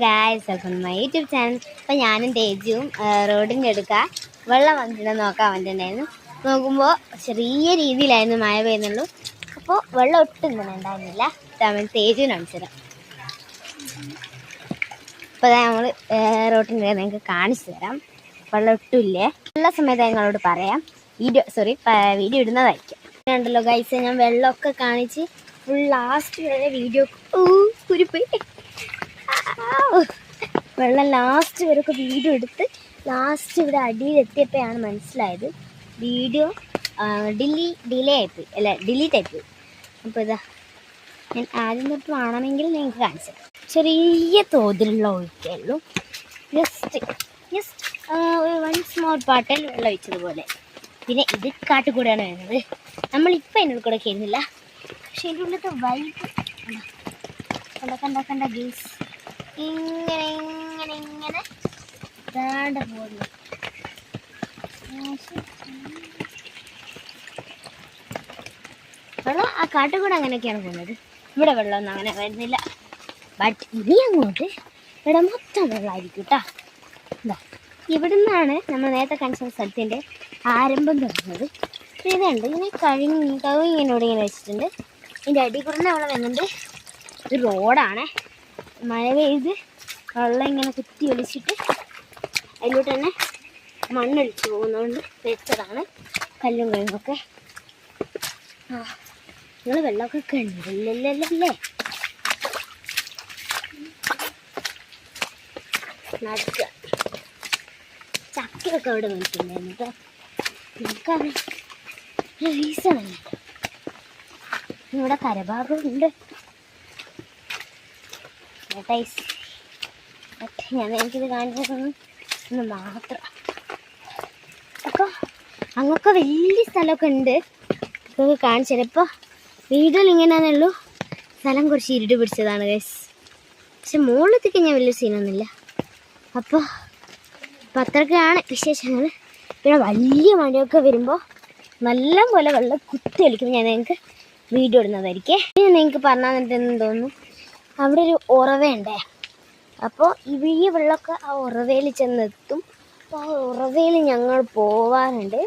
Guys, welcome to my YouTube channel. അപ്പോൾ ഞാനും തേജുവും റോഡിൻ്റെ അടുക്ക വെള്ളം വന്നിട്ടുണ്ടെന്ന് നോക്കാൻ വന്നിട്ടുണ്ടായിരുന്നു. നോക്കുമ്പോൾ ചെറിയ രീതിയിലായിരുന്നു മഴ പെയ്യുന്നുള്ളൂ. അപ്പോൾ വെള്ളം ഒട്ടും തന്നെ ഉണ്ടായിരുന്നില്ല. തമിഴ് തേജുവിന് കാണിച്ചത്. അപ്പോൾ നമ്മൾ റോഡിൻ്റെ നിങ്ങൾക്ക് കാണിച്ചു തരാം. വെള്ളം ഒട്ടുമില്ലേ. എല്ലാ സമയത്ത് ഞങ്ങളോട് പറയാം. വീഡിയോ ഇടുന്നതായിരിക്കും. ഉണ്ടല്ലോ ഗൈസ്, ഞാൻ വെള്ളമൊക്കെ കാണിച്ച് ഫുൾ ലാസ്റ്റ് വരെ വീഡിയോ കുരിപ്പ് വെള്ളം ലാസ്റ്റ് വരെയൊക്കെ വീഡിയോ എടുത്ത് ലാസ്റ്റ് ഇവിടെ അടിയിലെത്തിയപ്പോഴാണ് മനസ്സിലായത് വീഡിയോ ഡിലേ ആയിപ്പോയി, അല്ല ഡിലീറ്റ് ആയിപ്പോയി. അപ്പോൾ ഇതാ ഞാൻ ആദ്യം തൊട്ട് വേണമെങ്കിൽ നിങ്ങൾക്ക് കാണിച്ചു തരാം. ചെറിയ തോതിലുള്ള ഒഴിക്കേ ഉള്ളൂ. ജസ്റ്റ് വൺ സ്മോൾ പാട്ടിൽ വെള്ളം ഒഴിച്ചതുപോലെ. പിന്നെ ഇത് കാട്ടുകൂടെയാണ് വരുന്നത്. നമ്മളിപ്പോൾ അതിൻ്റെ കൂടെ കയറുന്നില്ല, പക്ഷെ അതിൻ്റെ ഉള്ളിലത്തെ വൈബ് കണ്ട ഗീസ് ഇങ്ങനെ ഇതാണ്ട് പോകുന്നു. വെള്ളം ആ കാട്ടുകൂടെ അങ്ങനെയൊക്കെയാണ് പോകുന്നത്. ഇവിടെ വെള്ളമൊന്നും അങ്ങനെ വരുന്നില്ല. ബട്ട് ഇനി അങ്ങോട്ട് ഇവിടെ മൊത്തം വെള്ളമായിരിക്കും കേട്ടോ. എന്താ ഇവിടെ നിന്നാണ് നമ്മൾ നേരത്തെ കാണിച്ച സ്ഥലത്തിൻ്റെ ആരംഭം തുടങ്ങുന്നത്. ഇതുണ്ട് ഇങ്ങനെ കവിങ്ങനോട് ഇങ്ങനെ വെച്ചിട്ടുണ്ട്. ഇതിൻ്റെ അടി കുറഞ്ഞ വെള്ളം വരുന്നുണ്ട്. ഇത് റോഡാണ്. മഴ പെയ്ത് വെള്ളം ഇങ്ങനെ കുത്തി ഒലിച്ചിട്ട് അതിലോട്ട് തന്നെ മണ്ണൊലിച്ച് പോകുന്നതുകൊണ്ട് വെച്ചതാണ് കല്ലും കഴിവൊക്കെ. നിങ്ങൾ വെള്ളമൊക്കെ കണ്ടില്ലല്ലേ? നടക്കുക ചക്കയൊക്കെ അവിടെ വന്നിട്ടുണ്ടായിരുന്നു കേട്ടോ. നമുക്കത് റീസണല്ല. ഇവിടെ കരഭാഗമുണ്ട്. ഞാൻ എനിക്കിത് കാണിച്ചതൊന്ന് മാത്രം. അപ്പോൾ അങ്ങൊക്കെ വലിയ സ്ഥലമൊക്കെ ഉണ്ട്. ഇതൊക്കെ കാണിച്ചത്. ഇപ്പോൾ വീഡിയോയിൽ ഇങ്ങനെയാണേ ഉള്ളൂ. സ്ഥലം കുറച്ച് ഇരുട്ട് പിടിച്ചതാണ് ഗൈസ്. പക്ഷെ മുകളിലത്തേക്ക് ഞാൻ വലിയ സീനൊന്നുമില്ല. അപ്പോൾ അത്രയ്ക്കാണ് വിശേഷങ്ങൾ. ഇവിടെ വലിയ മഴയൊക്കെ വരുമ്പോൾ നല്ല പോലെ വെള്ളം കുത്തി ഒലിക്കുമ്പോൾ ഞാൻ നിങ്ങൾക്ക് വീഡിയോ ഇടുന്നതായിരിക്കും. ഞാൻ നിങ്ങൾക്ക് പറഞ്ഞാൽ തന്നിട്ടെന്ന് തോന്നുന്നു. അവിടെ ഒരു ഉറവയുണ്ടേ. അപ്പോൾ ഈ വെള്ളമൊക്കെ ആ ഉറവയിൽ ചെന്നെത്തും. അപ്പോൾ ആ ഉറവയിൽ ഞങ്ങൾ പോവാറുണ്ട്.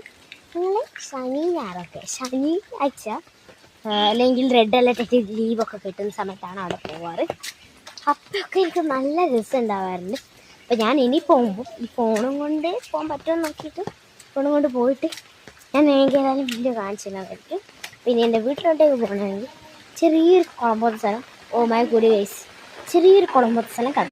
ഞങ്ങൾ ശനിയാഴ്ച അല്ലെങ്കിൽ റെഡ് അലർട്ട് ലീവൊക്കെ കിട്ടുന്ന സമയത്താണ് അവിടെ പോവാറ്. അപ്പോഴൊക്കെ എനിക്ക് നല്ല രസം ഉണ്ടാവാറുണ്ട്. അപ്പോൾ ഞാൻ ഇനി പോകുമ്പോൾ ഈ ഫോണും കൊണ്ട് പോകാൻ പറ്റുമോ നോക്കിയിട്ട് ഫോണും കൊണ്ട് പോയിട്ട് ഞാൻ ഏതായാലും വീഡിയോ കാണിച്ചിട്ടുണ്ടായിരിക്കും. പിന്നെ എൻ്റെ വീട്ടിലോട്ടേക്ക് പോകണമെങ്കിൽ ചെറിയൊരു കുളമ്പോത്ത സ്ഥലം, ഓ മൈ ഗുഡ് ഗൈസ്, ചെറിയൊരു കുളമ്പോത്ത സ്ഥലം